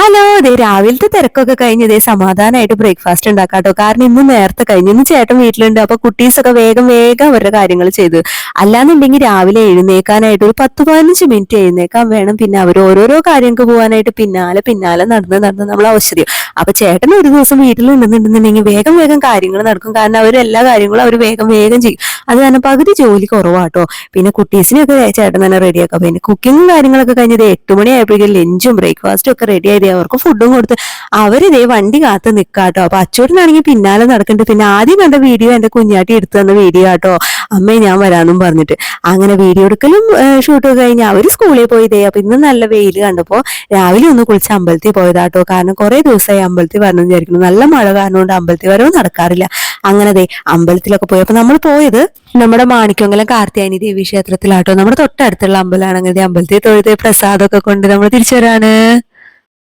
Hello, ദേ രാവിലത്തെ തിരക്കൊക്കെ കഴിഞ്ഞ് ദേ സമാധാനമായിട്ട് ബ്രേക്ക്ഫാസ്റ്റ് ഉണ്ടാക്കാട്ടോ. കാരണം ഇന്ന് നേരത്തെ കഴിഞ്ഞു. ഇന്ന് ചേട്ടൻ വീട്ടിലുണ്ട്. അപ്പൊ കുട്ടീസൊക്കെ വേഗം വേഗം അവരുടെ കാര്യങ്ങൾ ചെയ്തു. അല്ലാന്നുണ്ടെങ്കിൽ രാവിലെ എഴുന്നേക്കാനായിട്ട് ഒരു 10-15 മിനിറ്റ് എഴുന്നേക്കാൻ വേണം. പിന്നെ അവർ ഓരോരോ കാര്യങ്ങൾക്ക് പോകാനായിട്ട് പിന്നാലെ പിന്നാലെ നടന്ന് നടന്ന് നമ്മൾ അവശതയും. അപ്പൊ ചേട്ടൻ ഒരു ദിവസം വീട്ടിലുണ്ടെന്നുണ്ടെന്നുണ്ടെങ്കിൽ വേഗം വേഗം കാര്യങ്ങൾ നടക്കും. കാരണം അവർ എല്ലാ കാര്യങ്ങളും അവർ വേഗം വേഗം ചെയ്യും. അത് കാരണം പകുതി ജോലി കുറവാട്ടോ. പിന്നെ കുട്ടീസിനെയൊക്കെ ചേട്ടൻ തന്നെ റെഡിയാക്കാം. പിന്നെ കുക്കിങ്ങും കാര്യങ്ങളൊക്കെ കഴിഞ്ഞത് 8 മണി ആയപ്പോഴേക്കും ലഞ്ചും ബ്രേക്ക്ഫാസ്റ്റും ഒക്കെ റെഡി ആയത് അവർക്ക് ഫുഡും കൊടുത്ത് അവരിതേ വണ്ടി കാത്ത് നിക്കാട്ടോ. അപ്പൊ അച്ചോട്ടനാണെങ്കിൽ പിന്നാലെ നടക്കുന്നുണ്ട്. പിന്നെ ആദ്യം കണ്ട വീഡിയോ എന്റെ കുഞ്ഞാട്ടി എടുത്തു തന്ന വീഡിയോ ആട്ടോ. അമ്മേ ഞാൻ വരാന്നും പറഞ്ഞിട്ട് അങ്ങനെ വീഡിയോ എടുക്കലും ഷൂട്ടും കഴിഞ്ഞ് അവര് സ്കൂളിൽ പോയതേ. അപ്പൊ ഇന്ന് നല്ല വെയിൽ കണ്ടപ്പോ രാവിലെ ഒന്ന് കുളിച്ച് അമ്പലത്തിൽ പോയതാട്ടോ. കാരണം കുറെ ദിവസമായി അമ്പലത്തിൽ വരണം വിചാരിക്കുന്നു. നല്ല മഴ കാരണം കൊണ്ട് അമ്പലത്തിൽ വരവും നടക്കാറില്ല. അങ്ങനെ ദേ അമ്പലത്തിലൊക്കെ പോയി. അപ്പൊ നമ്മൾ പോയത് നമ്മുടെ മാണിക്യമംഗലം കാർത്യായനി ദേവി ക്ഷേത്രത്തിലാട്ടോ. നമ്മുടെ തൊട്ടടുത്തുള്ള അമ്പലമാണ്. അങ്ങനെ അമ്പലത്തിൽ തൊഴുത് പ്രസാദമൊക്കെ കൊണ്ട് നമ്മൾ തിരിച്ചു വരാണ്.